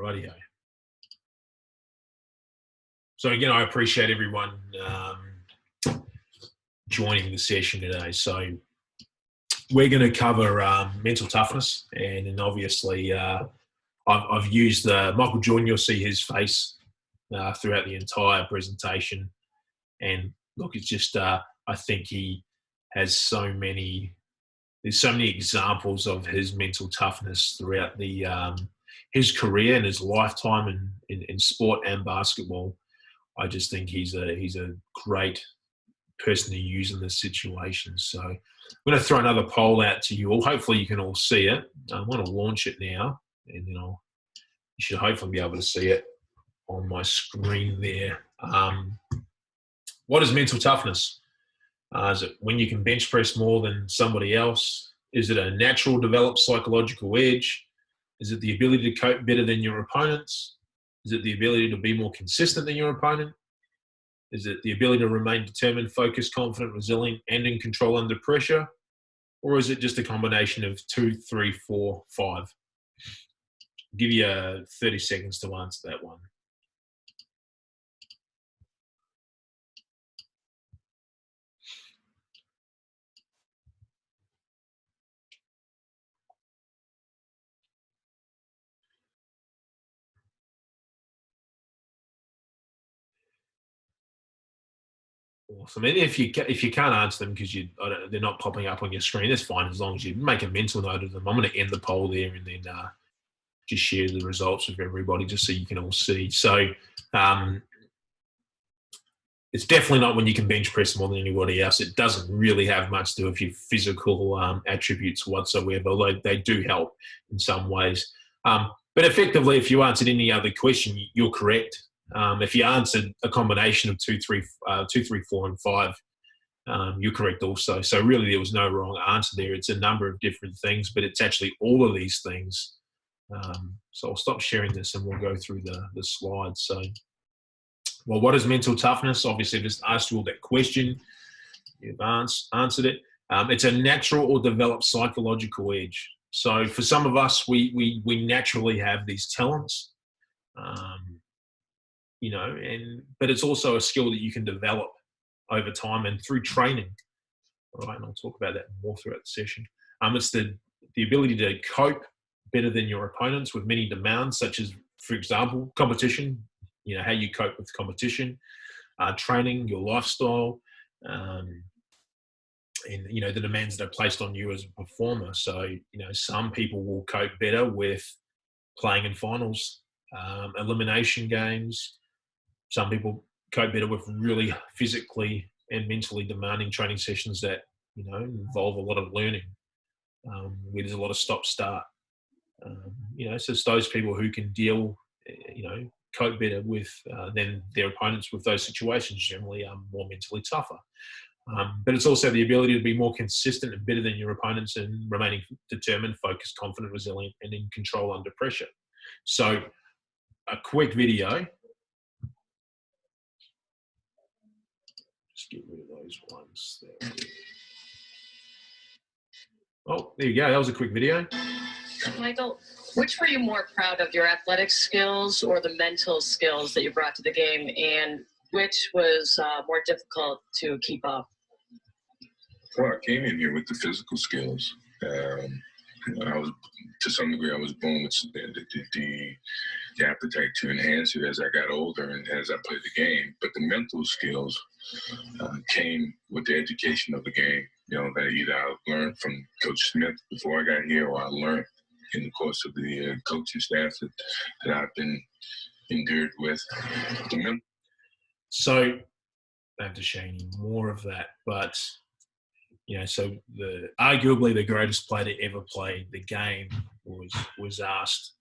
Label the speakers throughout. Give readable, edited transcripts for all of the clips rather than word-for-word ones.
Speaker 1: rightio. So again, I appreciate everyone joining the session today. So we're going to cover mental toughness, and then obviously I've used Michael Jordan. You'll see his face throughout the entire presentation, and look, it's just I think he has so many. There's so many examples of his mental toughness throughout his career and his lifetime in sport and basketball. I just think he's a great person to use in this situation. So I'm going to throw another poll out to you all. Hopefully you can all see it. I'm going to launch it now, and then you should hopefully be able to see it on my screen there. What is mental toughness? Is it when you can bench press more than somebody else? Is it a natural developed psychological edge? Is it the ability to cope better than your opponents? Is it the ability to be more consistent than your opponent? Is it the ability to remain determined, focused, confident, resilient, and in control under pressure? Or is it just a combination of 2, 3, 4, 5? I'll give you 30 seconds to answer that one. Awesome. And if you can't answer them because they're not popping up on your screen, that's fine as long as you make a mental note of them. I'm going to end the poll there and then just share the results with everybody just so you can all see. So it's definitely not when you can bench press more than anybody else. It doesn't really have much to do with your physical attributes whatsoever, although they do help in some ways. But effectively, if you answered any other question, you're correct. If you answered a combination of 2, 3, 4, and 5, you're correct also. So really there was no wrong answer there. It's a number of different things, but it's actually all of these things. So I'll stop sharing this and we'll go through the slides. So, well, what is mental toughness? Obviously, I just asked you all that question. You've answered it. It's a natural or developed psychological edge. So for some of us, we naturally have these talents. But it's also a skill that you can develop over time and through training. All right, and I'll talk about that more throughout the session. It's the ability to cope better than your opponents with many demands, such as, for example, competition, how you cope with competition, training, your lifestyle, and, the demands that are placed on you as a performer. So, some people will cope better with playing in finals, elimination games. Some people cope better with really physically and mentally demanding training sessions that, involve a lot of learning, where there's a lot of stop-start. So it's those people who can deal, cope better with than their opponents with those situations generally are more mentally tougher. But it's also the ability to be more consistent and better than your opponents and remaining determined, focused, confident, resilient, and in control under pressure. So a quick video. Just get rid of those ones there. Oh, there you go. That was a quick video.
Speaker 2: Michael, which were you more proud of, your athletic skills or the mental skills that you brought to the game, and which was more difficult to keep up?
Speaker 3: Well, I came in here with the physical skills. I was, to some degree, I was born with the appetite to enhance it as I got older and as I played the game. But the mental skills came with the education of the game. That either I learned from Coach Smith before I got here, or I learned in the course of the coaching staff that I've been endured with.
Speaker 1: So I have to show you more of that, but so arguably the greatest player to ever play the game was asked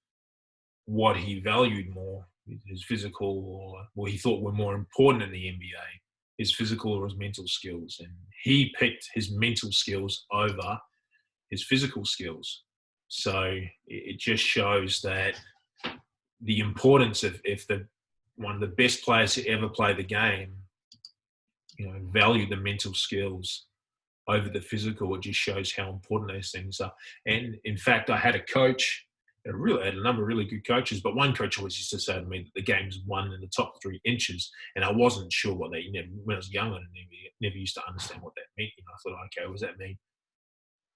Speaker 1: what he valued more, his physical or what he thought were more important in the NBA, his physical or his mental skills, and he picked his mental skills over his physical skills. So it just shows that the importance of if one of the best players to ever play the game, value the mental skills over the physical. It just shows how important those things are. And in fact, I had a coach had a number of really good coaches, but one coach always used to say to me that the game's won in the top 3 inches, and I wasn't sure what they, when I was younger, I never used to understand what that meant. I thought, okay, what does that mean?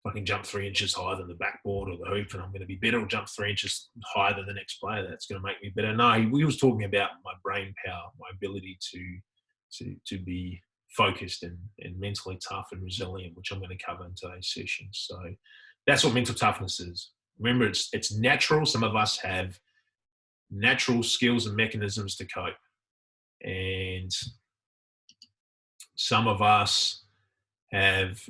Speaker 1: If I can jump 3 inches higher than the backboard or the hoop and I'm going to be better, or jump 3 inches higher than the next player, that's going to make me better. No, he was talking about my brain power, my ability to be focused and mentally tough and resilient, which I'm going to cover in today's session. So that's what mental toughness is. Remember, it's natural. Some of us have natural skills and mechanisms to cope. And some of us have,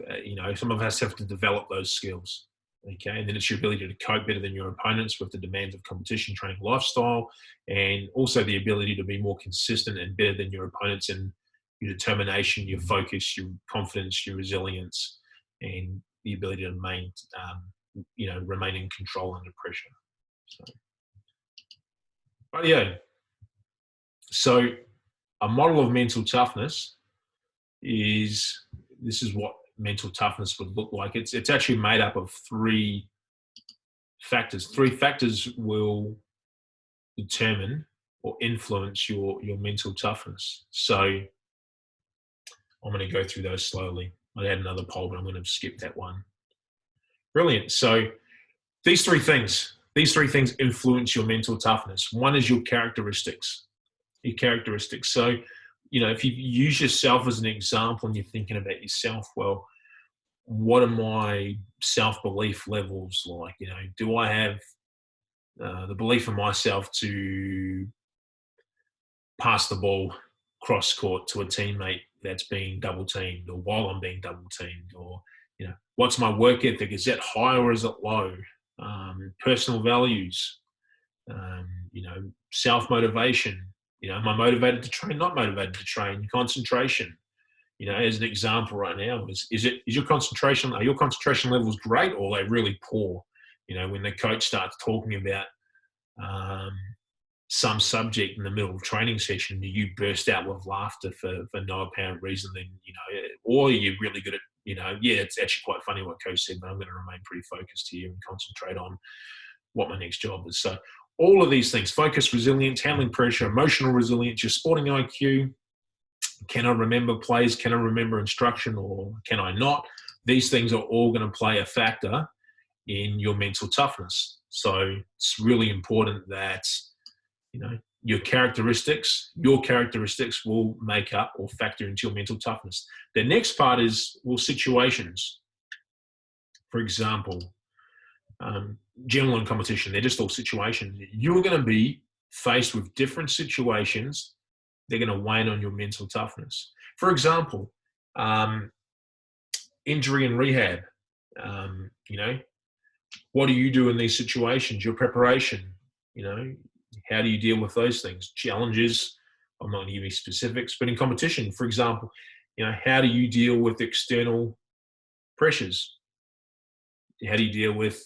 Speaker 1: some of us have to develop those skills. Okay. And then it's your ability to cope better than your opponents with the demands of competition, training, lifestyle, and also the ability to be more consistent and better than your opponents in your determination, your focus, your confidence, your resilience, and the ability to remain in control under pressure. So a model of mental toughness is what mental toughness would look like. It's actually made up of 3 factors. 3 factors will determine or influence your mental toughness. So I'm going to go through those slowly. I had another poll, but I'm going to skip that one. Brilliant. So these 3 things influence your mental toughness. One is your characteristics. So, if you use yourself as an example and you're thinking about yourself, well, what are my self-belief levels like? Do I have the belief in myself to pass the ball cross court to a teammate that's being double teamed, or while I'm being double teamed? Or, what's my work ethic? Is that high or is it low? Personal values, self-motivation. Am I motivated to train, not motivated to train? Concentration. As an example right now, are your concentration levels great, or are they really poor? When the coach starts talking about some subject in the middle of training session, you burst out with laughter for no apparent reason, then, or you're really good at, it's actually quite funny what coach said, but I'm going to remain pretty focused here and concentrate on what my next job is. So all of these things: focus, resilience, handling pressure, emotional resilience, your sporting IQ. Can I remember plays? Can I remember instruction, or can I not? These things are all going to play a factor in your mental toughness. So it's really important that, your characteristics will make up or factor into your mental toughness. The next part is, situations. For example, general and competition, they're just all situations. You're going to be faced with different situations. They're going to wane on your mental toughness. For example, injury and rehab. What do you do in these situations? Your preparation, how do you deal with those things? Challenges, I'm not going to give you specifics, but in competition, for example, how do you deal with external pressures? How do you deal with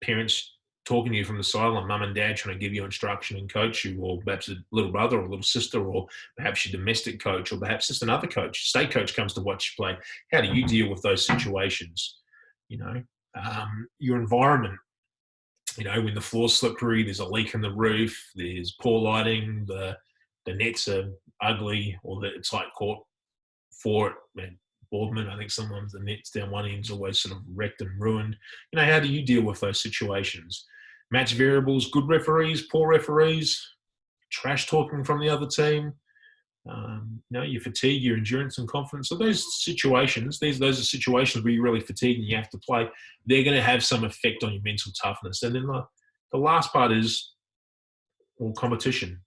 Speaker 1: parents talking to you from the sideline, mum and dad trying to give you instruction and coach you, or perhaps a little brother or a little sister, or perhaps your domestic coach, or perhaps just another coach, state coach comes to watch you play? How do you deal with those situations? Your environment, when the floor's slippery, there's a leak in the roof, there's poor lighting, the nets are ugly, or it's like court 4 at Boardman. I think sometimes the nets down one end's always sort of wrecked and ruined. How do you deal with those situations? Match variables, good referees, poor referees, trash talking from the other team, your fatigue, your endurance and confidence. So those situations, those are situations where you're really fatigued and you have to play. They're going to have some effect on your mental toughness. And then the last part is competition.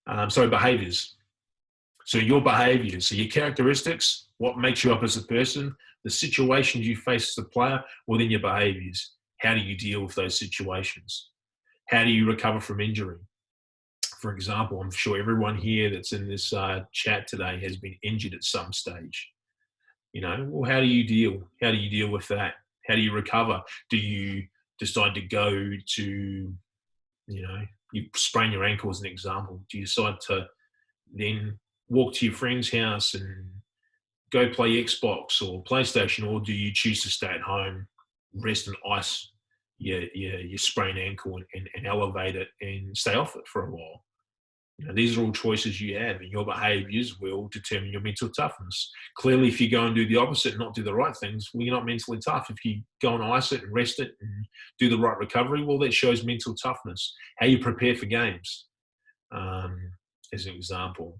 Speaker 1: Behaviors. So your behaviors, so your characteristics, what makes you up as a person, the situations you face as a player, well, then your behaviors. How do you deal with those situations? How do you recover from injury? For example, I'm sure everyone here that's in this chat today has been injured at some stage. How do you deal? How do you deal with that? How do you recover? Do you decide to go to, you sprain your ankle as an example? Do you decide to then walk to your friend's house and go play Xbox or PlayStation, or do you choose to stay at home, rest and ice your sprained ankle and elevate it and stay off it for a while. These are all choices you have, and your behaviors will determine your mental toughness. Clearly, if you go and do the opposite and not do the right things, well, you're not mentally tough. If you go and ice it and rest it and do the right recovery, well, that shows mental toughness. How you prepare for games, as an example.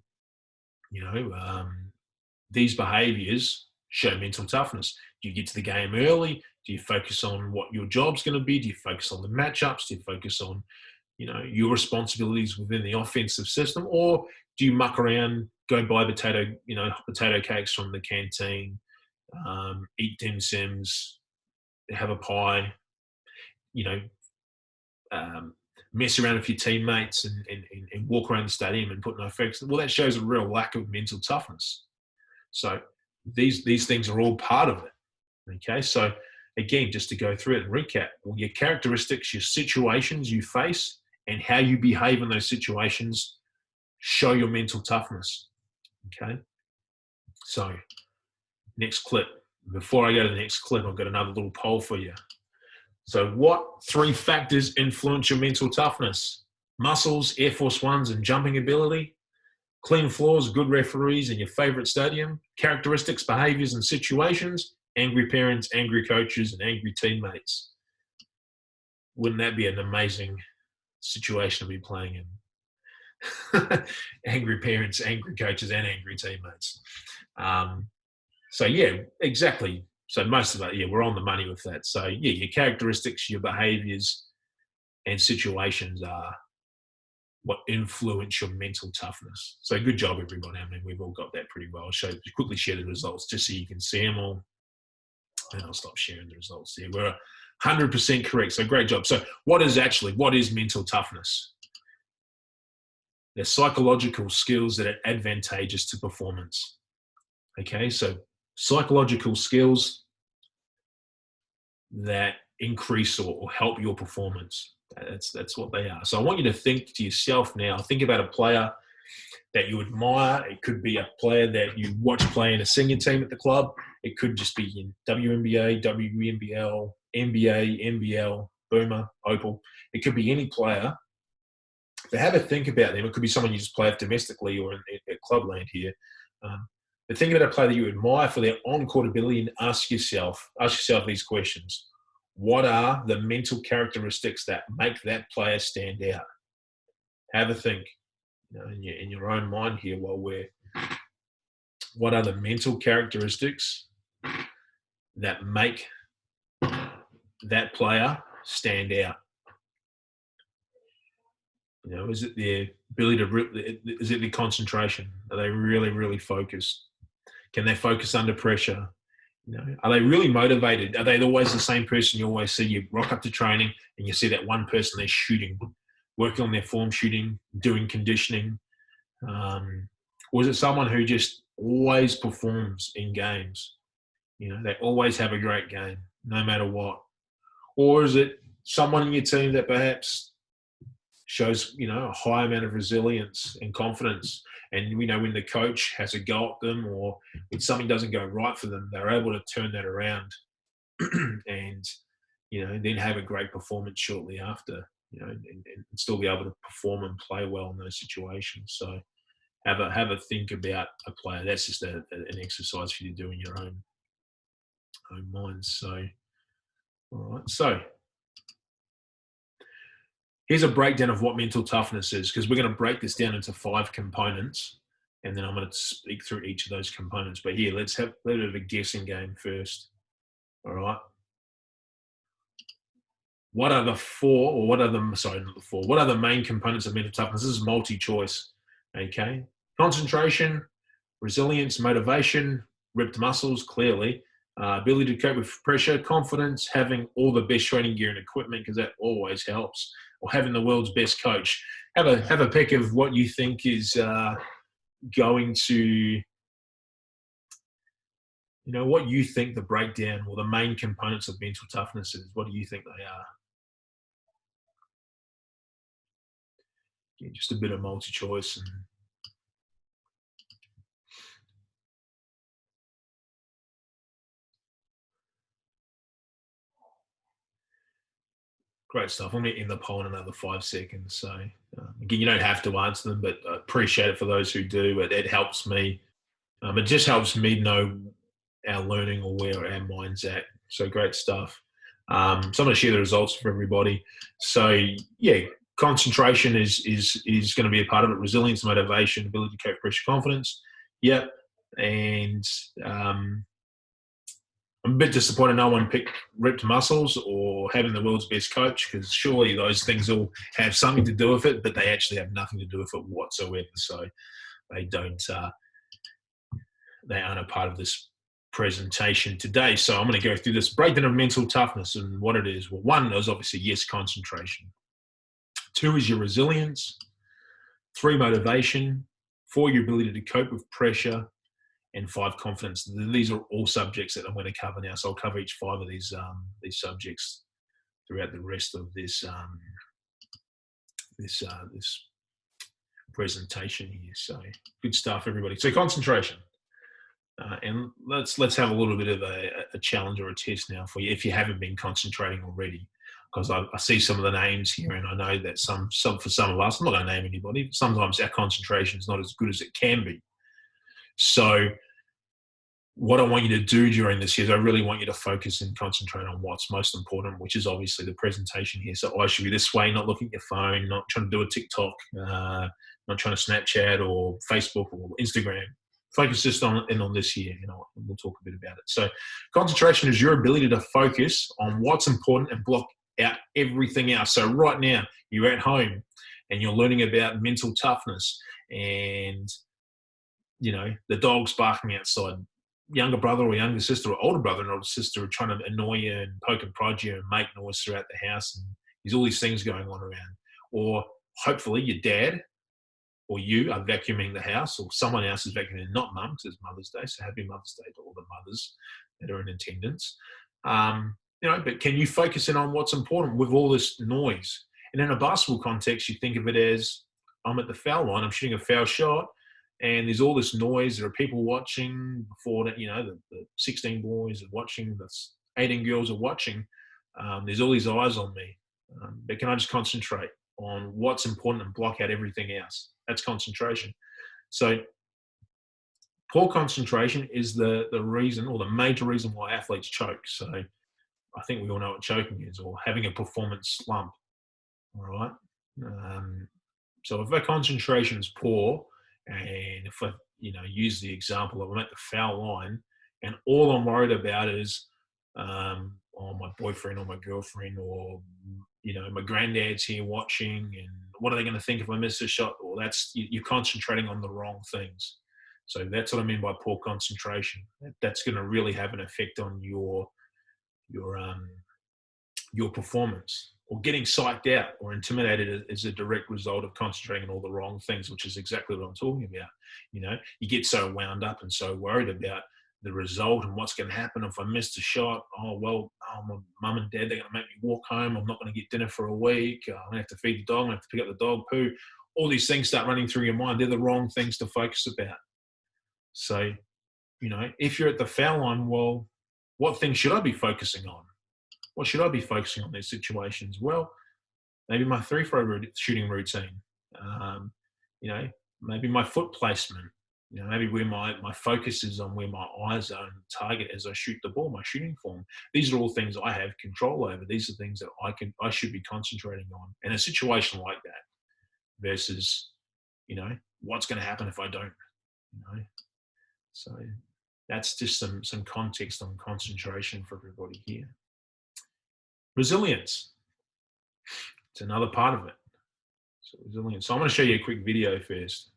Speaker 1: These behaviors show mental toughness. Do you get to the game early? Do you focus on what your job's going to be? Do you focus on the matchups? Do you focus on, your responsibilities within the offensive system? Or do you muck around, go buy potato cakes from the canteen, eat dim sims, have a pie, mess around with your teammates and walk around the stadium and put no focus? Well, that shows a real lack of mental toughness. So these things are all part of it. Okay, so again, just to go through it and recap, well, your characteristics, your situations you face, and how you behave in those situations show your mental toughness. Okay, so next clip. Before I go to the next clip, I've got another little poll for you. So what 3 factors influence your mental toughness? Muscles, Air Force Ones, and jumping ability? Clean floors, good referees, and your favorite stadium? Characteristics, behaviors, and situations? Angry parents, angry coaches, and angry teammates. Wouldn't that be an amazing situation to be playing in? Angry parents, angry coaches, and angry teammates. So yeah, exactly. So most of it, we're on the money with that. So yeah, your characteristics, your behaviors, and situations are what influence your mental toughness. So good job, everybody. I mean, we've all got that pretty well. I'll quickly share the results just so you can see them all. And I'll stop sharing the results there. We're 100% correct. So great job. So what is mental toughness? They're psychological skills that are advantageous to performance. Okay, so psychological skills that increase or help your performance. That's what they are. So I want you to think to yourself now, think about a player that you admire. It could be a player that you watch play in a senior team at the club. It could just be in WNBA, WNBL, NBA, NBL, Boomer, Opal. It could be any player. But have a think about them. It could be someone you just play with domestically or at clubland here. But think about a player that you admire for their on-court ability and ask yourself these questions. What are the mental characteristics that make that player stand out? Have a think, in your own mind here what are the mental characteristics that make that player stand out? Is it their ability is it their concentration? Are they really, really focused? Can they focus under pressure? Are they really motivated? Are they always the same person you always see? You rock up to training and you see that one person they're shooting, working on their form shooting, doing conditioning. Or is it someone who just always performs in games? They always have a great game, no matter what. Or is it someone in your team that perhaps shows, a high amount of resilience and confidence, and when the coach has a go at them or when something doesn't go right for them, they're able to turn that around and then have a great performance shortly after, and still be able to perform and play well in those situations. So have a think about a player. That's just an exercise for you to do in your own mind. So all right, so here's a breakdown of what mental toughness is, because we're going to break this down into 5 components, and then I'm going to speak through each of those components. But here, let's have a little bit of a guessing game first. All right. What are the main components of mental toughness? This is multi-choice. Okay. Concentration, resilience, motivation, ripped muscles, clearly. Ability to cope with pressure, confidence, having all the best training gear and equipment, because that always helps, or having the world's best coach. Have a pick of what you think is going to, what you think the breakdown or the main components of mental toughness is. What do you think they are? Yeah, just a bit of multi-choice. And Great stuff. I'm going to end the poll in another 5 seconds. So again, you don't have to answer them, but I appreciate it for those who do. It helps me. It just helps me know our learning or where our mind's at. So great stuff. So I'm going to share the results for everybody. So yeah, concentration is going to be a part of it. Resilience, motivation, ability to cope, pressure, confidence. Yep. And I'm a bit disappointed no one picked ripped muscles or having the world's best coach, because surely those things all have something to do with it, but they actually have nothing to do with it whatsoever. So they don't. They aren't a part of this presentation today. So I'm going to go through this breakdown of mental toughness and what it is. Well, 1 is obviously, yes, concentration. 2 is your resilience. 3, motivation. 4, your ability to cope with pressure. And 5, confidence. These are all subjects that I'm going to cover now. So I'll cover each 5 of these subjects throughout the rest of this this presentation here. So good stuff, everybody. So concentration. And let's have a little bit of a challenge or a test now for you, if you haven't been concentrating already, because I see some of the names here, and I know that some for some of us, I'm not going to name anybody, sometimes our concentration is not as good as it can be. So what I want you to do during this is I really want you to focus and concentrate on what's most important, which is obviously the presentation here. So I should be this way, not looking at your phone, not trying to do a TikTok, not trying to Snapchat or Facebook or Instagram. Focus just on this here, and we'll talk a bit about it. So concentration is your ability to focus on what's important and block out everything else. So right now, you're at home and you're learning about mental toughness, and, the dog's barking outside. Younger brother or younger sister or older brother and older sister are trying to annoy you and poke and prod you and make noise throughout the house, and there's all these things going on around. Or hopefully your dad or you are vacuuming the house, or someone else is vacuuming, not mum, because it's Mother's Day, so happy Mother's Day to all the mothers that are in attendance. But can you focus in on what's important with all this noise? And in a basketball context, you think of it as, I'm at the foul line, I'm shooting a foul shot, and there's all this noise. There are people watching before that, the 16 boys are watching, the 18 girls are watching. There's all these eyes on me. But can I just concentrate on what's important and block out everything else? That's concentration. So poor concentration is the reason, or the major reason, why athletes choke. So I think we all know what choking is, or having a performance slump. All right. So if our concentration is poor, and if I, use the example of I'm at the foul line, and all I'm worried about is, my boyfriend or my girlfriend, or my granddad's here watching, and what are they going to think if I miss a shot? Or you're concentrating on the wrong things. So that's what I mean by poor concentration. That's going to really have an effect on your performance. Or getting psyched out or intimidated is a direct result of concentrating on all the wrong things, which is exactly what I'm talking about. You get so wound up and so worried about the result and what's going to happen if I missed a shot. My mum and dad, they're going to make me walk home. I'm not going to get dinner for a week. I'm going to have to feed the dog. I'm going to have to pick up the dog poo. All these things start running through your mind. They're the wrong things to focus about. So, if you're at the foul line, well, what things should I be focusing on? What should I be focusing on in these situations? Well, maybe my 3-throw shooting routine. Maybe my foot placement. Maybe where my focus is on where my eyes are on target as I shoot the ball, my shooting form. These are all things I have control over. These are things that I should be concentrating on in a situation like that, versus, what's going to happen if I don't. So that's just some context on concentration for everybody here. Resilience. It's another part of it. So resilience. So I'm going to show you a quick video first.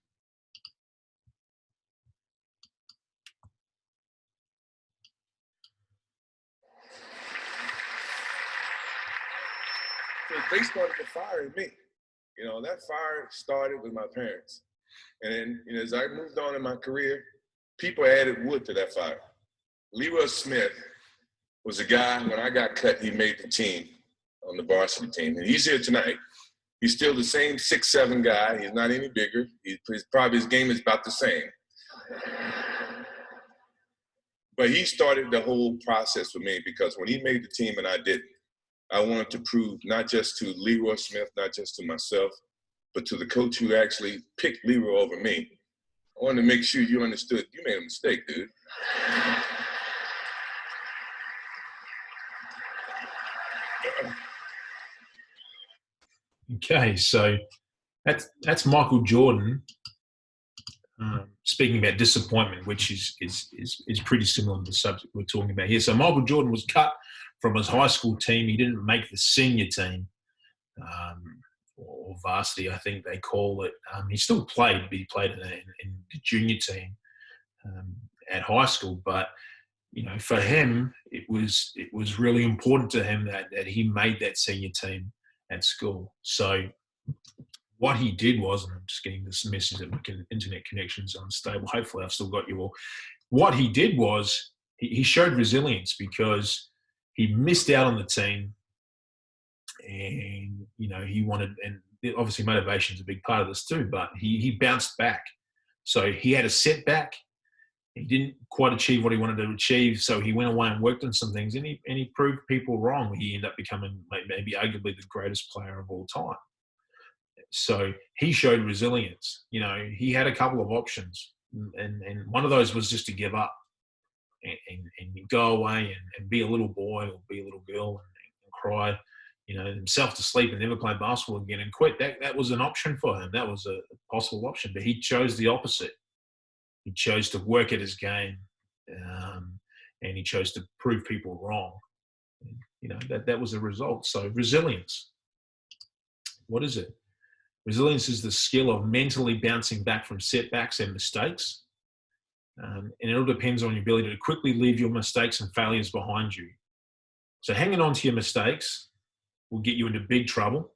Speaker 3: So they started the fire in me. That fire started with my parents. And then, as I moved on in my career, people added wood to that fire. Leroy Smith was a guy, when I got cut, he made the team on the varsity team. And he's here tonight. He's still the same 6'7" guy. He's not any bigger. His game is about the same. But he started the whole process with me, because when he made the team and I didn't, I wanted to prove not just to Leroy Smith, not just to myself, but to the coach who actually picked Leroy over me. I wanted to make sure you understood you made a mistake, dude.
Speaker 1: Okay, so that's Michael Jordan speaking about disappointment, which is pretty similar to the subject we're talking about here. So Michael Jordan was cut from his high school team. He didn't make the senior team, or varsity, I think they call it. He still played, but he played in the junior team at high school. But for him, it was really important to him that he made that senior team at school. So what he did was, and I'm just getting this message that my internet connection's unstable. Hopefully I've still got you all. What he did was he showed resilience because he missed out on the team, and he wanted, and obviously motivation is a big part of this too, but he bounced back. So he had a setback. He didn't quite achieve what he wanted to achieve, so he went away and worked on some things, and he proved people wrong. He ended up becoming maybe arguably the greatest player of all time. So he showed resilience. He had a couple of options, and one of those was just to give up and go away and be a little boy or be a little girl and cry, himself to sleep and never play basketball again and quit. That was an option for him. That was a possible option, but he chose the opposite. He chose to work at his game, and he chose to prove people wrong. That was the result. So resilience, what is it? Resilience is the skill of mentally bouncing back from setbacks and mistakes. And it all depends on your ability to quickly leave your mistakes and failures behind you. So hanging on to your mistakes will get you into big trouble,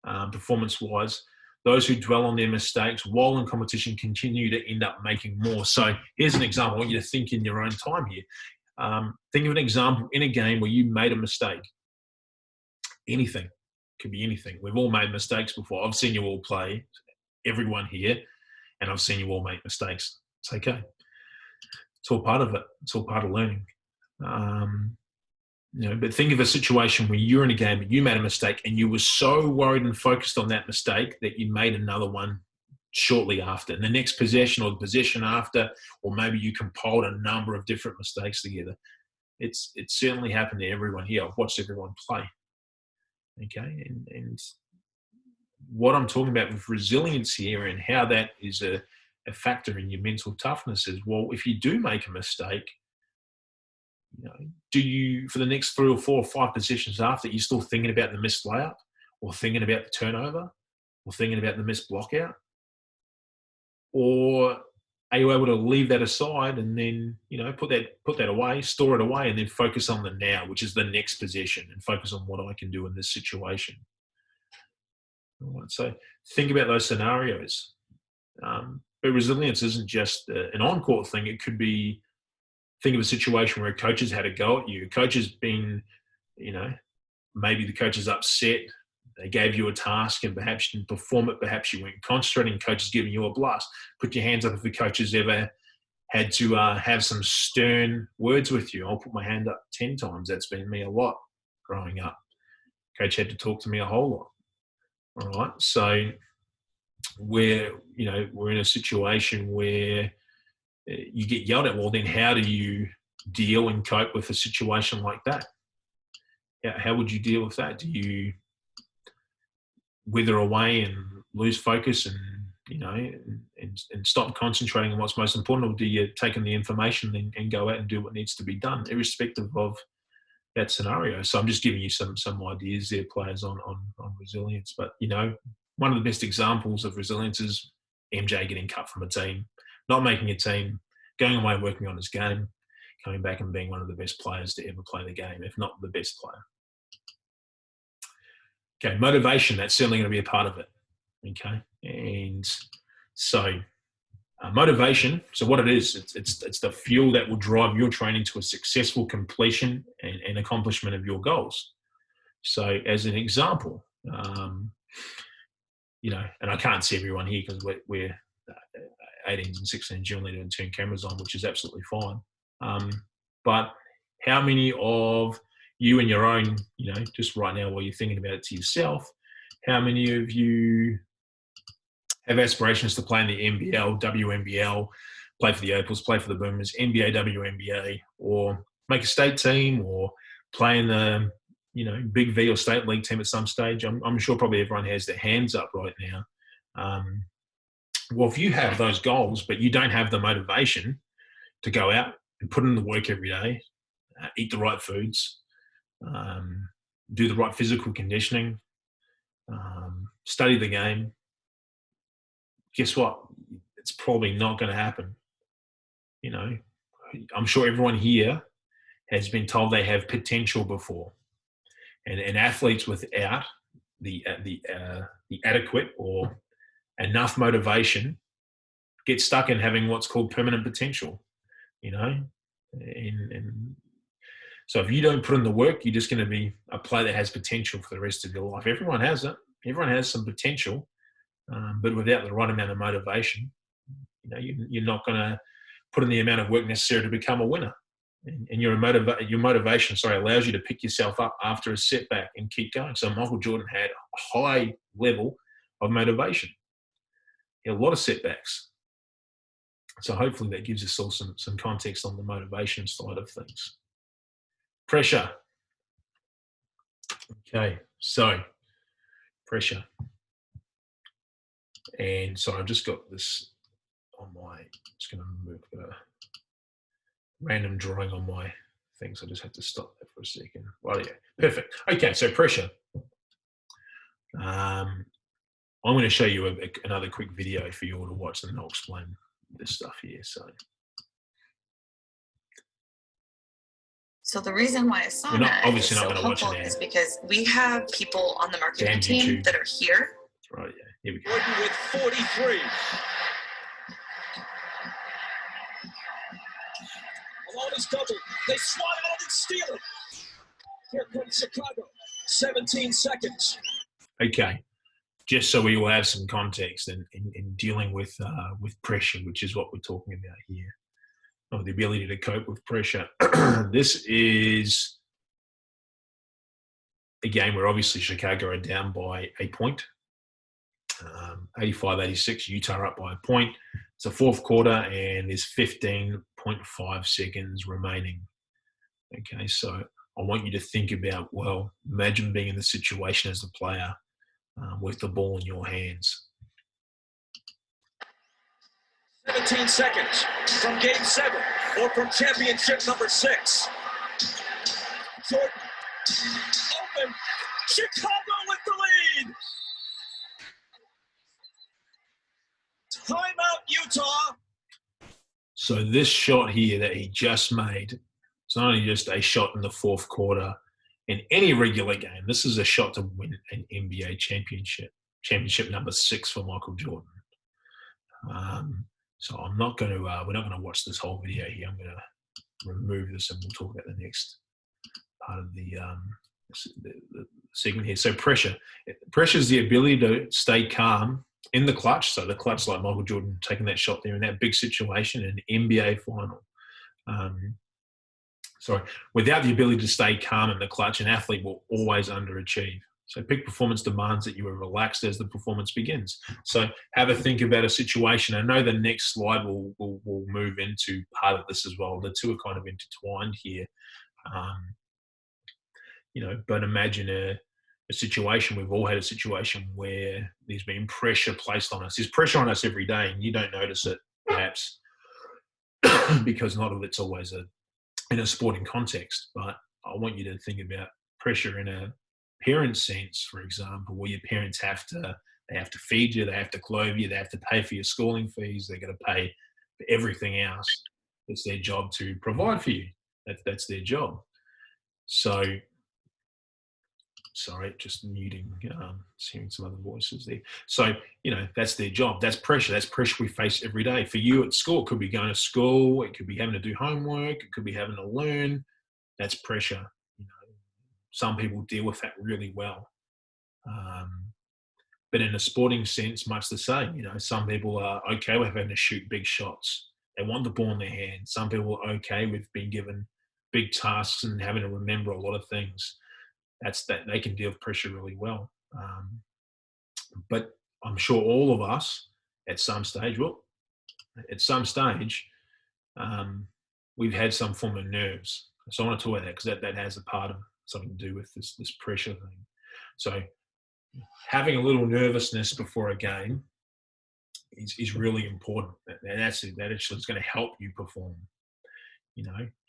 Speaker 1: performance-wise. Those who dwell on their mistakes while in competition continue to end up making more. So here's an example. I want you to think in your own time here. Think of an example in a game where you made a mistake. Anything. Could be anything. We've all made mistakes before. I've seen you all play, everyone here, and I've seen you all make mistakes. It's okay. It's all part of it. It's all part of learning. But think of a situation where you're in a game and you made a mistake and you were so worried and focused on that mistake that you made another one shortly after. And the next possession or the possession after, or maybe you compiled a number of different mistakes together. It's certainly happened to everyone here. I've watched everyone play. Okay, and what I'm talking about with resilience here and how that is a factor in your mental toughness is, well, if you do make a mistake, do you, for the next 3 or 4 or 5 possessions after, you still thinking about the missed layup, or thinking about the turnover, or thinking about the missed block out? Or are you able to leave that aside and then, put that away, store it away, and then focus on the now, which is the next possession, and focus on what I can do in this situation? All right, so think about those scenarios. But resilience isn't just an on-court thing. It could be, think of a situation where a coach has had a go at you. A coach has been, maybe the coach is upset. They gave you a task and perhaps you didn't perform it. Perhaps you weren't concentrating. Coach is giving you a blast. Put your hands up if the coach has ever had to have some stern words with you. I'll put my hand up 10 times. That's been me a lot growing up. Coach had to talk to me a whole lot. All right. So we're in a situation where you get yelled at. Well, then how do you deal and cope with a situation like that? How would you deal with that? Do you wither away and lose focus and stop concentrating on what's most important, or do you take in the information and go out and do what needs to be done, irrespective of that scenario? So I'm just giving you some ideas there, players, on resilience. But one of the best examples of resilience is MJ getting cut from a team, not making a team, going away and working on his game, coming back and being one of the best players to ever play the game, if not the best player. Okay, motivation, that's certainly going to be a part of it. Okay, and so motivation, so what it is, it's the fuel that will drive your training to a successful completion and accomplishment of your goals. So as an example, and I can't see everyone here because we're 18s and 16s generally don't turn cameras on, which is absolutely fine. But how many of you in your own, just right now while you're thinking about it to yourself, how many of you have aspirations to play in the NBL, WNBL, play for the Opals, play for the Boomers, NBA, WNBA, or make a state team, or play in the, Big V or state league team at some stage? I'm sure probably everyone has their hands up right now. Well, if you have those goals, but you don't have the motivation to go out and put in the work every day, eat the right foods, do the right physical conditioning, study the game, guess what? It's probably not going to happen. I'm sure everyone here has been told they have potential before, and athletes without the adequate or enough motivation get stuck in having what's called permanent potential. And so if you don't put in the work, you're just going to be a player that has potential for the rest of your life. Everyone has it. Everyone has some potential, but without the right amount of motivation, you're not going to put in the amount of work necessary to become a winner. And your motivation, allows you to pick yourself up after a setback and keep going. So Michael Jordan had a high level of motivation. He had a lot of setbacks. So hopefully that gives us all some context on the motivation side of things. Pressure. Okay, so pressure. And so I've just got this on my, just going to move a random drawing on my thing. So I just have to stop that for a second. Right, yeah, perfect. Okay, so pressure. I'm going to show you another quick video for you all to watch, and then I'll explain this stuff here.
Speaker 4: So the reason why Asana is so helpful is because we have people on the marketing team that are here.
Speaker 1: Right, yeah, here we go.
Speaker 5: Jordan with 43. Along is double. They swat out and steal it. Here comes Chicago. 17 seconds.
Speaker 1: Okay, just so we all have some context in dealing with pressure, which is what we're talking about here, of the ability to cope with pressure. This is a game where obviously Chicago are down by a point, 85-86, Utah up by a point. It's the fourth quarter and there's 15.5 seconds remaining. Okay, so I want you to think about, well, imagine being in the situation as a player with the ball in your hands.
Speaker 5: 17 seconds from Game 7 or from championship number 6. Jordan, open, Chicago with the lead. Timeout, Utah.
Speaker 1: So this shot here that he just made, it's not only just a shot in the fourth quarter in any regular game. This is a shot to win an NBA championship number 6 for Michael Jordan. So we're not going to watch this whole video here. I'm going to remove this and we'll talk about the next part of the segment here. So pressure is the ability to stay calm in the clutch. So the clutch, like Michael Jordan taking that shot there in that big situation in an NBA final. Without the ability to stay calm in the clutch, an athlete will always underachieve. So peak performance demands that you are relaxed as the performance begins. So have a think about a situation. I know the next slide will move into part of this as well. The two are kind of intertwined here. But imagine a situation, we've all had a situation where there's been pressure placed on us. There's pressure on us every day and you don't notice it perhaps because not of it's always in a sporting context. But I want you to think about pressure in a parent sense, for example, where your parents have to feed you, they have to clothe you, they have to pay for your schooling fees, they're going to pay for everything else. It's their job to provide for you. That's their job. So, sorry, just muting, hearing some other voices there. So, that's their job. That's pressure. That's pressure we face every day. For you at school, it could be going to school, it could be having to do homework, it could be having to learn. That's pressure. Some people deal with that really well. But in a sporting sense, much the same. Some people are okay with having to shoot big shots. They want the ball in their hand. Some people are okay with being given big tasks and having to remember a lot of things, that they can deal with pressure really well. But I'm sure all of us at some stage, we've had some form of nerves. So I want to talk about that because that has a part of something to do with this pressure thing. So having a little nervousness before a game is really important. That actually is going to help you perform.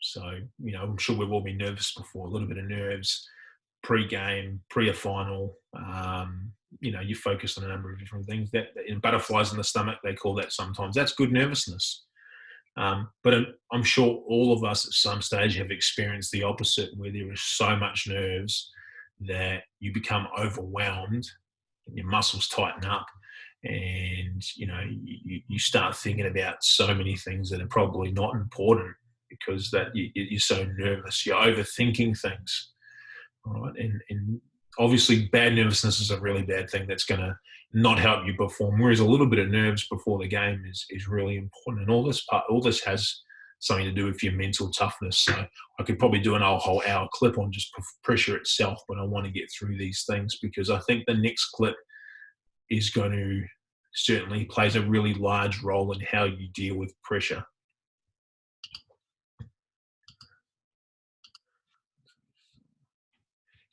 Speaker 1: So I'm sure we've all been nervous before. A little bit of nerves pre-game, pre a final. You focus on a number of different things. That butterflies in the stomach, they call that sometimes. That's good nervousness. But I'm sure all of us at some stage have experienced the opposite, where there is so much nerves that you become overwhelmed and your muscles tighten up, and you start thinking about so many things that are probably not important because that you're so nervous. You're overthinking things, all right? And obviously bad nervousness is a really bad thing that's going to not help you perform, whereas a little bit of nerves before the game is really important. And all this has something to do with your mental toughness. So I could probably do a whole hour clip on just pressure itself, but I want to get through these things because I think the next clip is going to certainly plays a really large role in how you deal with pressure.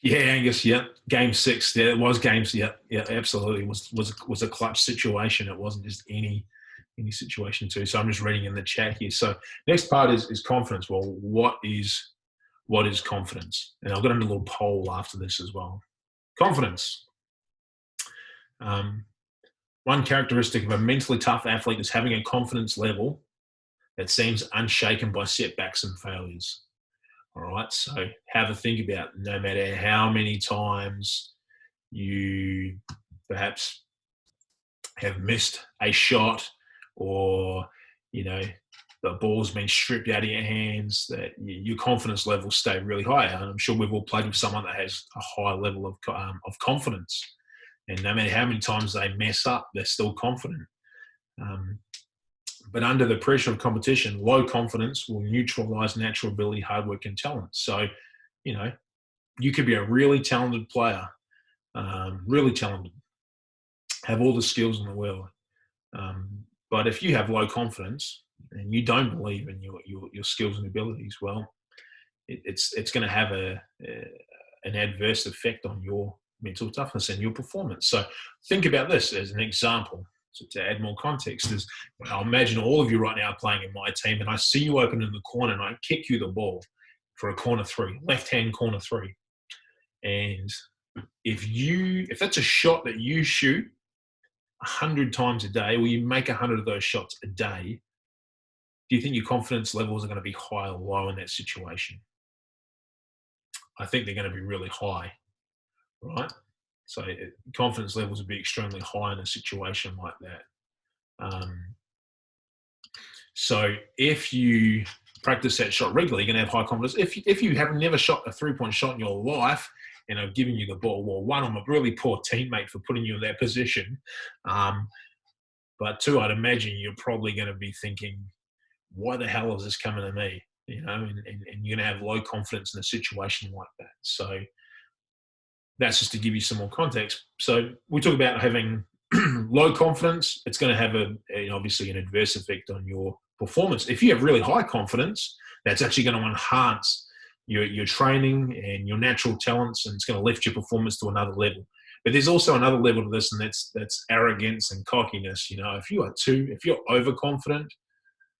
Speaker 1: Yeah, Angus. Yeah, game 6. Yeah, it was games. Yeah, absolutely. It was a clutch situation. It wasn't just any situation too. So I'm just reading in the chat here. So next part is confidence. Well, what is confidence? And I've got a little poll after this as well. Confidence. One characteristic of a mentally tough athlete is having a confidence level that seems unshaken by setbacks and failures. All right, so have a think about no matter how many times you perhaps have missed a shot or, the ball's been stripped out of your hands, that your confidence levels stay really high. And I'm sure we've all played with someone that has a high level of confidence. And no matter how many times they mess up, they're still confident. But under the pressure of competition, low confidence will neutralize natural ability, hard work, and talent. So, you could be a really talented player, really talented, have all the skills in the world. But if you have low confidence and you don't believe in your skills and abilities, well, it's going to have an adverse effect on your mental toughness and your performance. So think about this as an example. So to add more context, I'll imagine all of you right now are playing in my team, and I see you open in the corner, and I kick you the ball for a corner 3, left-hand corner 3. And if that's a shot that you shoot 100 times a day, or you make 100 of those shots a day, do you think your confidence levels are going to be high or low in that situation? I think they're going to be really high, right? So confidence levels would be extremely high in a situation like that. So if you practice that shot regularly, you're going to have high confidence. If you have never shot a 3-point shot in your life and I've given you the ball, well, 1, I'm a really poor teammate for putting you in that position. But 2, I'd imagine you're probably going to be thinking, why the hell is this coming to me? And you're going to have low confidence in a situation like that. So that's just to give you some more context. So we talk about having low confidence. It's going to have obviously an adverse effect on your performance. If you have really high confidence, that's actually going to enhance your training and your natural talents, and it's going to lift your performance to another level. But there's also another level to this, and that's arrogance and cockiness. If you're overconfident,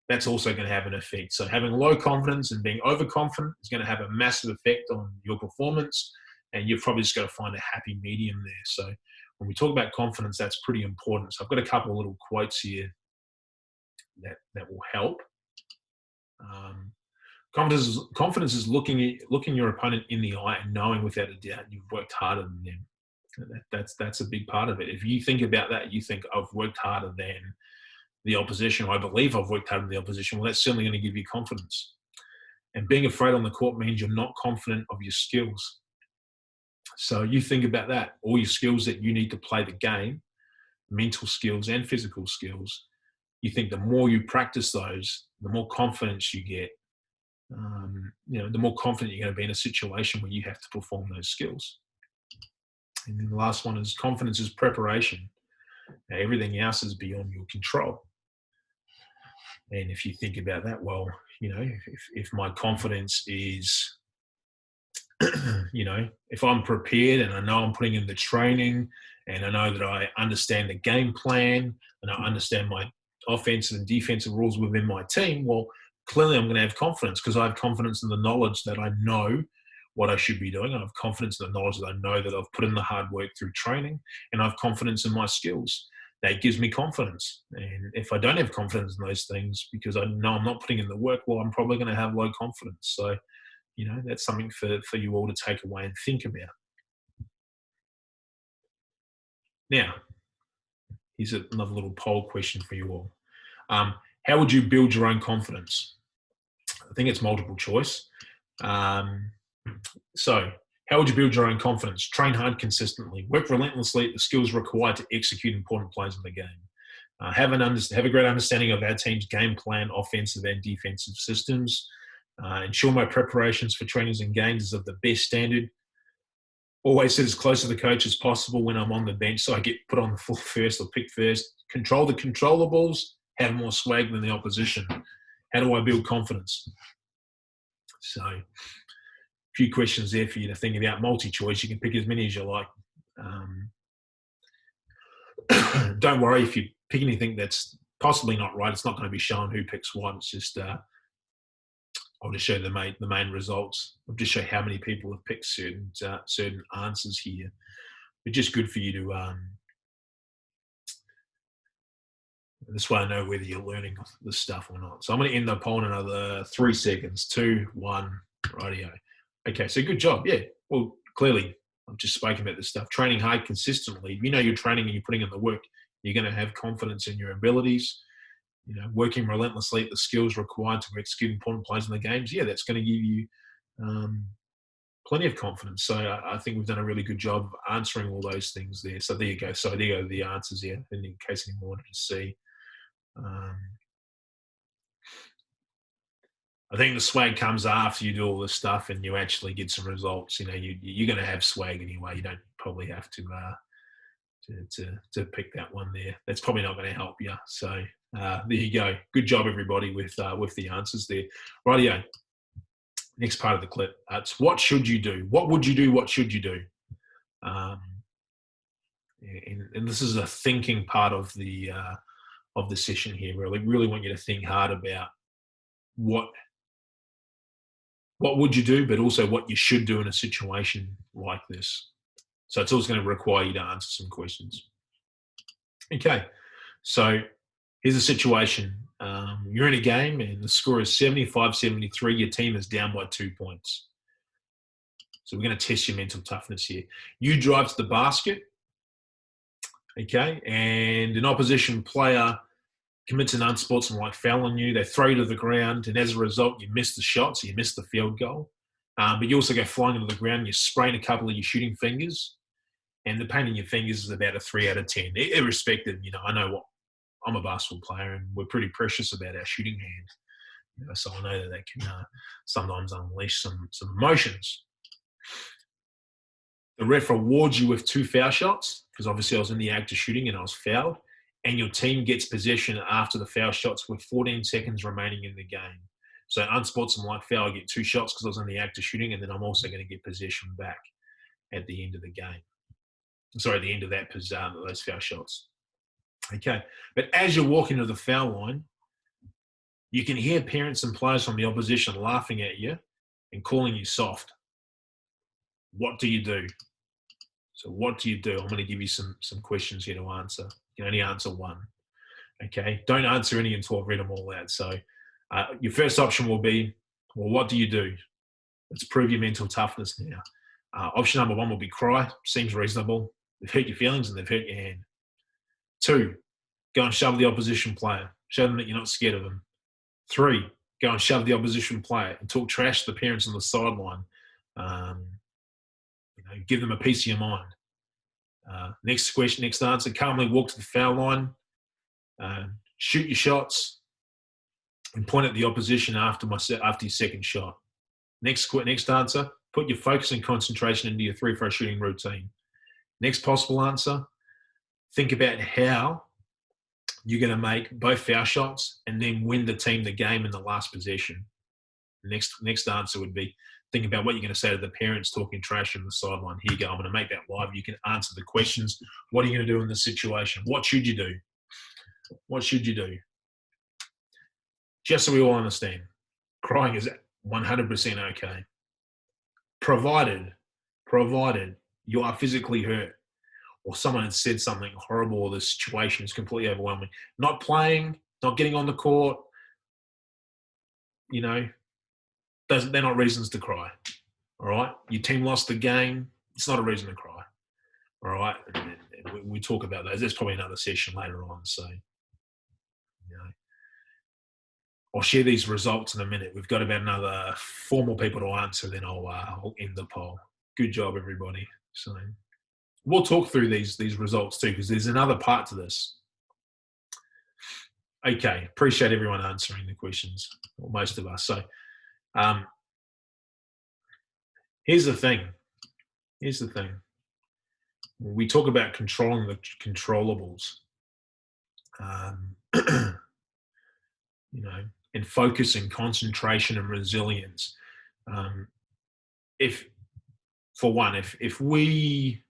Speaker 1: that's also going to have an effect. So having low confidence and being overconfident is going to have a massive effect on your performance, and you've probably just got to find a happy medium there. So when we talk about confidence, that's pretty important. So I've got a couple of little quotes here that will help. Confidence is looking your opponent in the eye and knowing without a doubt you've worked harder than them. That's a big part of it. If you think about that, you think, I've worked harder than the opposition, or I believe I've worked harder than the opposition, well, that's certainly going to give you confidence. And being afraid on the court means you're not confident of your skills. So you think about that, all your skills that you need to play the game, mental skills and physical skills. You think the more you practice those, the more confidence you get, the more confident you're going to be in a situation where you have to perform those skills. And then the last one is confidence is preparation. Now, everything else is beyond your control. And if you think about that, well, if my confidence is, if I'm prepared and I know I'm putting in the training and I know that I understand the game plan and I understand my offensive and defensive rules within my team, well, clearly I'm going to have confidence because I have confidence in the knowledge that I know what I should be doing. I have confidence in the knowledge that I know that I've put in the hard work through training, and I have confidence in my skills. That gives me confidence. And if I don't have confidence in those things because I know I'm not putting in the work, well, I'm probably going to have low confidence. So, that's something for you all to take away and think about. Now, here's another little poll question for you all. How would you build your own confidence? I think it's multiple choice. So, how would you build your own confidence? Train hard consistently. Work relentlessly at the skills required to execute important plays in the game. Have a great understanding of our team's game plan, offensive and defensive systems. Ensure my preparations for trainings and games is of the best standard. Always sit as close to the coach as possible when I'm on the bench, so I get put on the floor first or picked first. Control the controllables. Have more swag than the opposition. How do I build confidence? So, a few questions there for you to think about. Multi-choice, you can pick as many as you like. Don't worry if you pick anything that's possibly not right. It's not going to be shown who picks what. It's just I'll just show the main results. I'll just show how many people have picked certain answers here. But just good for you to this way I know whether you're learning this stuff or not. So I'm going to end the poll in another 3 seconds. 2, 1, rightio. Okay, so good job. Yeah, well, clearly I've just spoken about this stuff. Training hard consistently. If you know you're training and you're putting in the work, you're going to have confidence in your abilities. Working relentlessly at the skills required to execute important plays in the games. Yeah, that's going to give you plenty of confidence. So I think we've done a really good job of answering all those things there. So there you go. So there you go, the answers there, in case anyone wanted to see. I think the swag comes after you do all this stuff and you actually get some results. You're going to have swag anyway. You don't probably have to pick that one there. That's probably not going to help you. So there you go. Good job, everybody, with the answers there. Rightio. Next part of the clip. It's what should you do? What would you do? What should you do? And this is a thinking part of the session here. Really want you to think hard about what would you do, but also what you should do in a situation like this. So it's always going to require you to answer some questions. Okay, so here's a situation. You're in a game and the score is 75-73. Your team is down by 2 points. So we're going to test your mental toughness here. You drive to the basket, okay, and an opposition player commits an unsportsmanlike foul on you. They throw you to the ground, and as a result, you miss the shot, so you miss the field goal. But you also go flying into the ground and you sprain a couple of your shooting fingers. And the pain in your fingers is about a 3 out of 10. Irrespective, I know what I'm a basketball player and we're pretty precious about our shooting hand. So I know that can sometimes unleash some emotions. The ref rewards you with 2 foul shots because obviously I was in the act of shooting and I was fouled. And your team gets possession after the foul shots with 14 seconds remaining in the game. So unsportsmanlike foul, I get 2 shots because I was in the act of shooting, and then I'm also going to get possession back at the end of the game. Sorry, at the end of those foul shots. Okay, but as you're walking to the foul line, you can hear parents and players from the opposition laughing at you and calling you soft. What do you do? So what do you do? I'm going to give you some questions here to answer. You can only answer one. Okay, don't answer any until I've read them all out. So your first option will be, well, what do you do? Let's prove your mental toughness now. Option number 1 will be cry. Seems reasonable. They've hurt your feelings and they've hurt your hand. 2, go and shove the opposition player. Show them that you're not scared of them. 3, go and shove the opposition player and talk trash to the parents on the sideline. Give them a piece of your mind. Next question, next answer, calmly walk to the foul line. Shoot your shots. and point at the opposition after your second shot. Next answer, put your focus and concentration into your free throw shooting routine. Next possible answer, think about how you're going to make both foul shots and then win the team the game in the last possession. Next answer would be, think about what you're going to say to the parents talking trash on the sideline. Here you go. I'm going to make that live. You can answer the questions. What are you going to do in this situation? What should you do? What should you do? Just so we all understand, crying is 100% okay. Provided you are physically hurt or someone has said something horrible or the situation is completely overwhelming. Not playing, not getting on the court, they're not reasons to cry. All right? Your team lost the game. It's not a reason to cry. All right? And we talk about those. There's probably another session later on. So, I'll share these results in a minute. We've got about another 4 more people to answer, then I'll end the poll. Good job, everybody. So we'll talk through these results too, because there's another part to this. Okay, appreciate everyone answering the questions, or most of us. So here's the thing. We talk about controlling the controllables, and focus and concentration and resilience. If we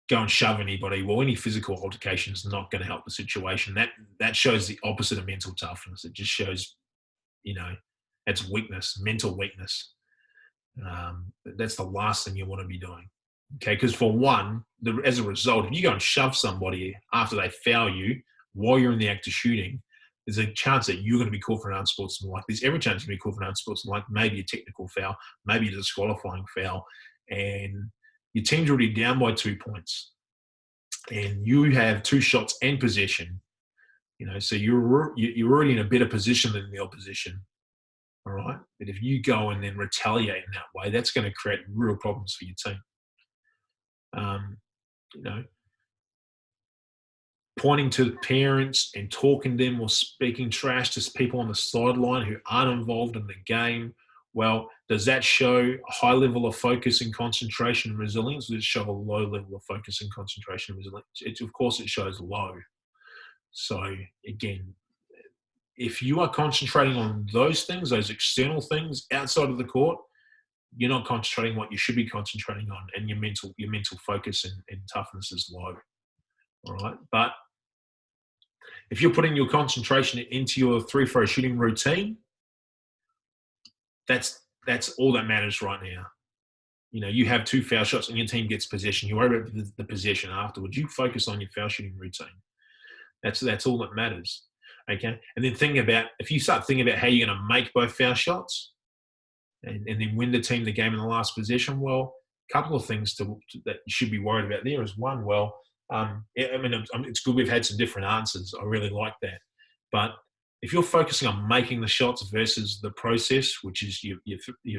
Speaker 1: go and shove anybody, well, any physical altercation is not going to help the situation. That shows the opposite of mental toughness. It just shows, it's weakness, mental weakness. That's the last thing you want to be doing. Okay, because for one, as a result, if you go and shove somebody after they foul you while you're in the act of shooting, there's a chance that you're going to be called for an unsportsmanlike. There's every chance you're going to be called for an unsportsmanlike, maybe a technical foul, maybe a disqualifying foul, and your team's already down by 2 points, and you have 2 shots and possession. So you're already in a better position than the opposition. All right, but if you go and then retaliate in that way, that's going to create real problems for your team. Pointing to the parents and talking to them or speaking trash to people on the sideline who aren't involved in the game. Well, does that show a high level of focus and concentration and resilience? Or does it show a low level of focus and concentration and resilience? Of course, it shows low. So again, if you are concentrating on those things, those external things outside of the court, you're not concentrating what you should be concentrating on, and your mental focus and toughness is low. All right, but if you're putting your concentration into your free throw shooting routine, that's all that matters right now. You have 2 foul shots and your team gets possession. You worry about the possession afterwards. You focus on your foul shooting routine. That's all that matters. Okay, and then if you start thinking about how you're going to make both foul shots and then win the team the game in the last possession, well, a couple of things that you should be worried about there is one, it's good we've had some different answers. I really like that. But if you're focusing on making the shots versus the process, which is your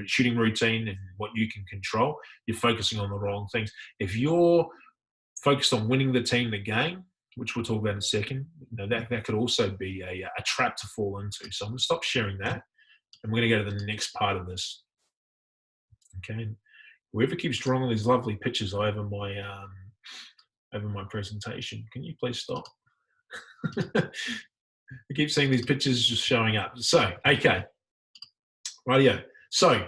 Speaker 1: shooting routine and what you can control, you're focusing on the wrong things. If you're focused on winning the team the game, which we'll talk about in a second, that could also be a trap to fall into. So I'm going to stop sharing that, and we're going to go to the next part of this. Okay. Whoever keeps drawing these lovely pictures over my presentation, can you please stop? I keep seeing these pictures just showing up. So, okay. Rightio. So,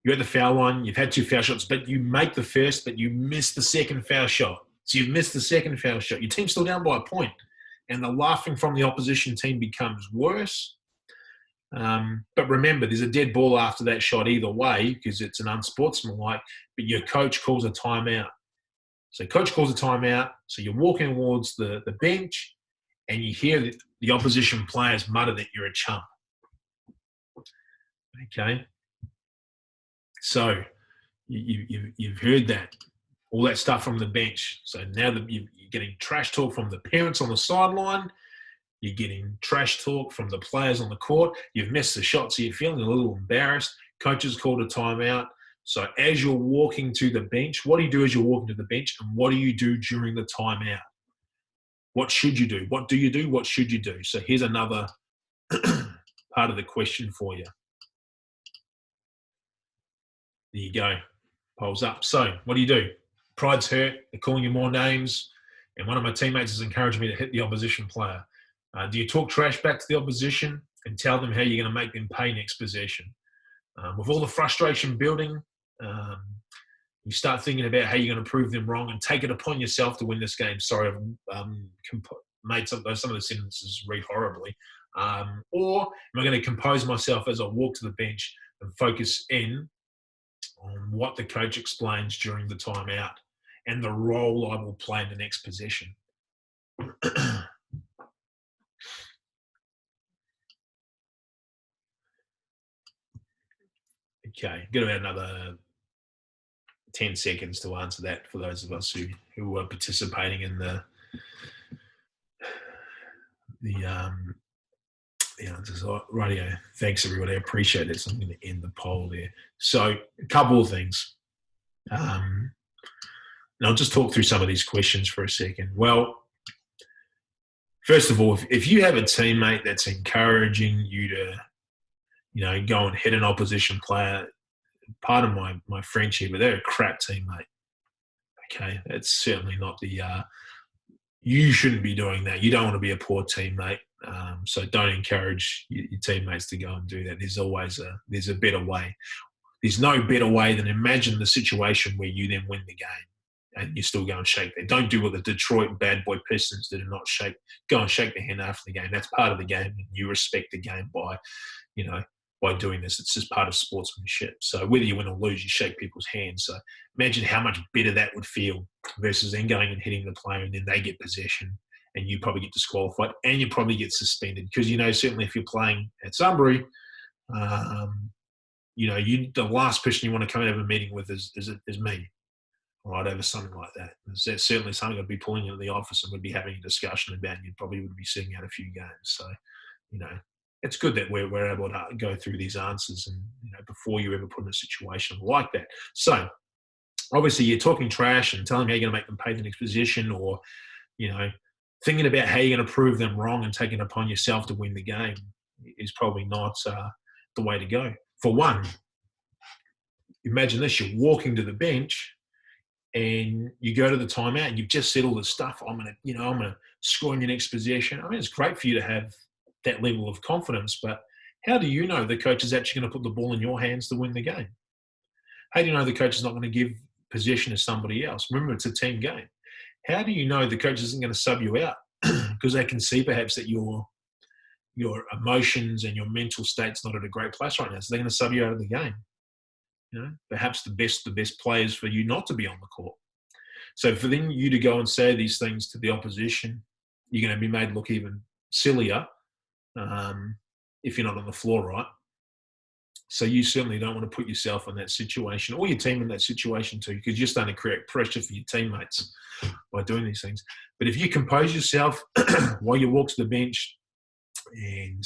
Speaker 1: you're at the foul line. You've had 2 foul shots, but you make the first, but you miss the second foul shot. So, you've missed the second foul shot. Your team's still down by a point, and the laughing from the opposition team becomes worse. But remember, there's a dead ball after that shot either way because it's an unsportsmanlike, but your coach calls a timeout. So coach calls a timeout. So you're walking towards the bench and you hear the opposition players mutter that you're a chump. Okay. So you've heard that, all that stuff from the bench. So now that you're getting trash talk from the parents on the sideline, you're getting trash talk from the players on the court. You've missed the shot, so you're feeling a little embarrassed. Coach has called a timeout. So as you're walking to the bench, what do you do as you're walking to the bench, and what do you do during the timeout? What should you do? What do you do? What should you do? So here's another part of the question for you. There you go. Polls up. So what do? Pride's hurt. They're calling you more names. And one of my teammates has encouraged me to hit the opposition player. Do you talk trash back to the opposition and tell them how you're going to make them pay next possession? With all the frustration building, you start thinking about how you're going to prove them wrong and take it upon yourself to win this game. Sorry, I've made some of the sentences read horribly. Or am I going to compose myself as I walk to the bench and focus in on what the coach explains during the timeout and the role I will play in the next possession? Okay, got about another 10 seconds to answer that for those of us who are participating in the answers. Radio. Thanks, everybody. I appreciate it. So I'm going to end the poll there. So a couple of things. And I'll just talk through some of these questions for a second. Well, first of all, if you have a teammate that's encouraging you to, go and hit an opposition player, part of my friendship, but they're a crap teammate. Okay, that's certainly not the. You shouldn't be doing that. You don't want to be a poor teammate. So don't encourage your teammates to go and do that. There's a better way. There's no better way than imagine the situation where you then win the game and you still go and shake their. Don't do what the Detroit bad boy Pistons did and not go and shake their hand after the game. That's part of the game, and you respect the game by doing this. It's just part of sportsmanship. So whether you win or lose, you shake people's hands. So imagine how much better that would feel versus then going and hitting the player and then they get possession and you probably get disqualified and you probably get suspended. Because, certainly if you're playing at Sunbury, the last person you want to come and have a meeting with is me, right, over something like that. That's certainly something I'd be pulling into the office and we'd be having a discussion about, and you probably would be seeing out a few games. So, it's good that we're able to go through these answers and, before you ever put in a situation like that. So, obviously, you're talking trash and telling them how you're going to make them pay the next position, or, thinking about how you're going to prove them wrong and taking it upon yourself to win the game is probably not the way to go. For one, imagine this: you're walking to the bench and you go to the timeout and you've just said all this stuff. I'm going to score in your next possession. I mean, it's great for you to have that level of confidence, but how do you know the coach is actually going to put the ball in your hands to win the game? How do you know the coach is not going to give possession to somebody else? Remember, it's a team game. How do you know the coach isn't going to sub you out because they can see perhaps that your emotions and your mental state's not at a great place right now, so they're going to sub you out of the game? Perhaps the best players for you not to be on the court. So for then you to go and say these things to the opposition, you're going to be made look even sillier if you're not on the floor, right? So you certainly don't want to put yourself in that situation or your team in that situation too, because you're starting to create pressure for your teammates by doing these things. But if you compose yourself while you walk to the bench and,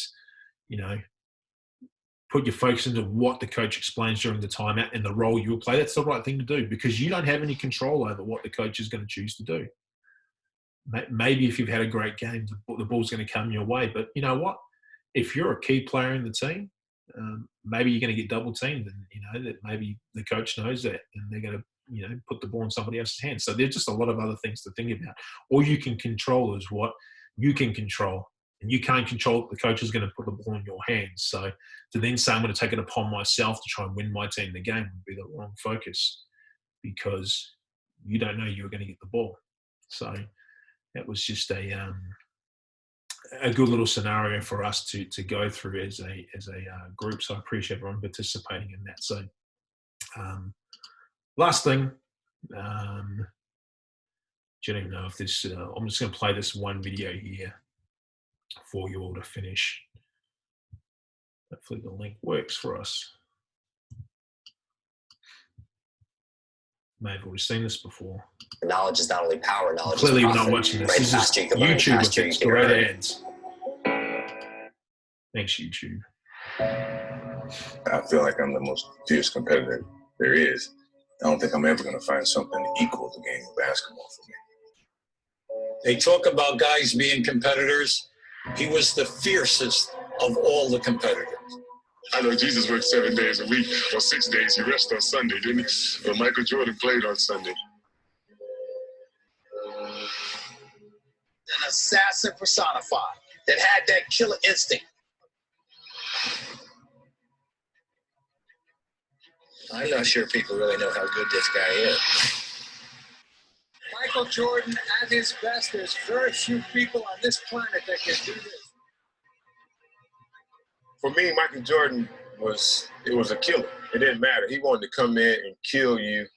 Speaker 1: put your focus into what the coach explains during the timeout and the role you will play, that's the right thing to do, because you don't have any control over what the coach is going to choose to do. Maybe if you've had a great game, the ball's going to come your way. But you know what? If you're a key player in the team, maybe you're going to get double teamed, and that maybe the coach knows that, and they're going to put the ball in somebody else's hands. So there's just a lot of other things to think about. All you can control is what you can control, and you can't control that the coach is going to put the ball in your hands. So to then say I'm going to take it upon myself to try and win my team the game would be the wrong focus, because you don't know you're going to get the ball. So that was just a good little scenario for us to go through as a group. So I appreciate everyone participating in that. So last thing, I don't even know if this. I'm just going to play this one video here for you all to finish. Hopefully the link works for us. May have already seen this before.
Speaker 6: Knowledge is not only power, knowledge
Speaker 1: Clearly
Speaker 6: is
Speaker 1: you're
Speaker 6: profit.
Speaker 1: not watching this.
Speaker 6: Right?
Speaker 1: This is
Speaker 6: Faster you can learn,
Speaker 1: YouTube
Speaker 6: faster
Speaker 1: with
Speaker 6: you can
Speaker 1: great
Speaker 6: earn.
Speaker 1: ads. Thanks, YouTube.
Speaker 3: I feel like I'm the most fierce competitor there is. I don't think I'm ever going to find something to equal the game of basketball for me.
Speaker 5: They talk about guys being competitors. He was the fiercest of all the competitors.
Speaker 3: I know Jesus worked 7 days a week, or 6 days. He rested on Sunday, didn't he? But Michael Jordan played on Sunday.
Speaker 5: An assassin personified that had that killer instinct.
Speaker 6: I'm not sure people really know how good this guy is.
Speaker 5: Michael Jordan at his best, there's very few people on this planet that can do this.
Speaker 3: For me, Michael Jordan was a killer. It didn't matter. He wanted to come in and kill you.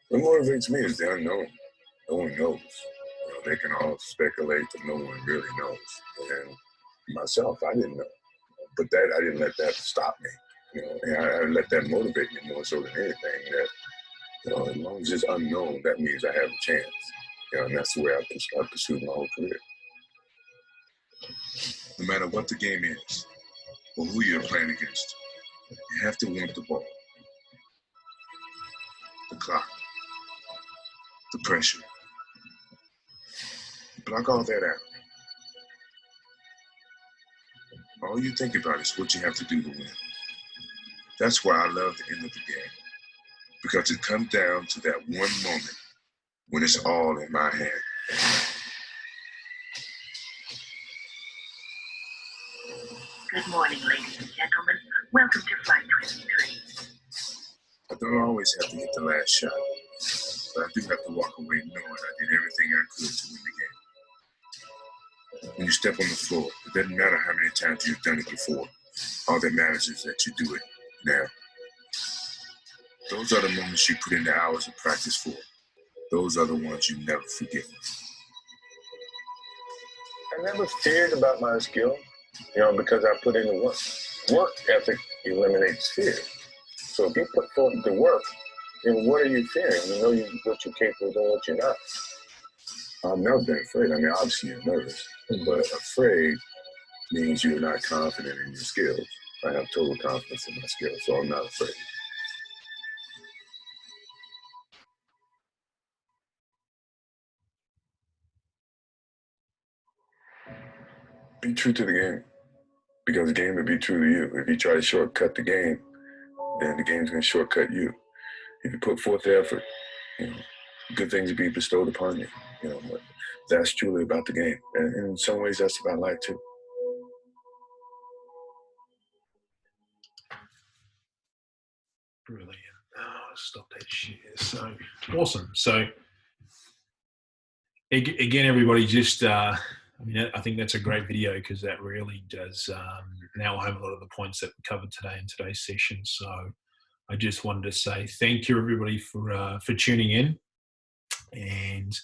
Speaker 3: What motivates me is the unknown. No one knows. They can all speculate, but no one really knows. And myself, I didn't know. But I didn't let that stop me. And I let that motivate me more so than anything. That as long as it's unknown, that means I have a chance. And that's the way I pursued my whole career. No matter what the game is, or who you're playing against, you have to want the ball, the clock, the pressure. Block all that out. All you think about is what you have to do to win. That's why I love the end of the game, because it comes down to that one moment when it's all in my hand.
Speaker 7: Good morning, ladies and gentlemen. Welcome to Flight 23.
Speaker 3: I don't always have to hit the last shot, but I do have to walk away knowing I did everything I could to win the game. When you step on the floor, it doesn't matter how many times you've done it before. All that matters is that you do it now. Those are the moments you put in the hours of practice for. Those are the ones you never forget. I never feared about my skill, because I put in the work. Work ethic eliminates fear. So if you put forth the work, then what are you fearing? You know what you're capable of and what you're not. I've never been afraid. Obviously you're nervous, but afraid means you're not confident in your skills. I have total confidence in my skills, so I'm not afraid. Be true to the game, because the game will be true to you. If you try to shortcut the game, then the game's going to shortcut you. If you put forth the effort, good things will be bestowed upon you. But that's truly about the game. And in some ways, that's about life too.
Speaker 1: Brilliant. Stop that share. So awesome. So again, everybody, just I think that's a great video, because that really does nail home a lot of the points that we covered today in today's session. So I just wanted to say thank you, everybody, for tuning in. And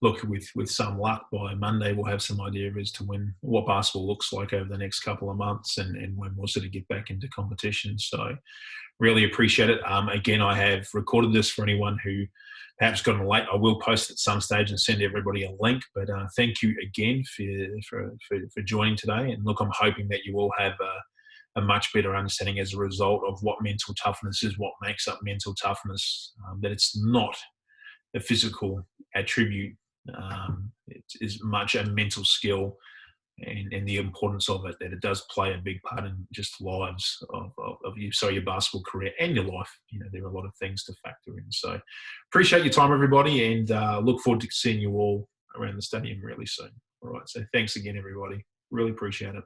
Speaker 1: look, with some luck, by Monday we'll have some idea as to what basketball looks like over the next couple of months, and when we'll sort of get back into competition. So really appreciate it. Again, I have recorded this for anyone who perhaps got in late. I will post it at some stage and send everybody a link. But thank you again for joining today. And look, I'm hoping that you all have a much better understanding as a result of what mental toughness is, what makes up mental toughness, that it's not a physical attribute. It is much a mental skill, and the importance of it, that it does play a big part in just lives of you, so your basketball career and your life. There are a lot of things to factor in. So appreciate your time, everybody, and look forward to seeing you all around the stadium really soon. All right, so thanks again, everybody. Really appreciate it.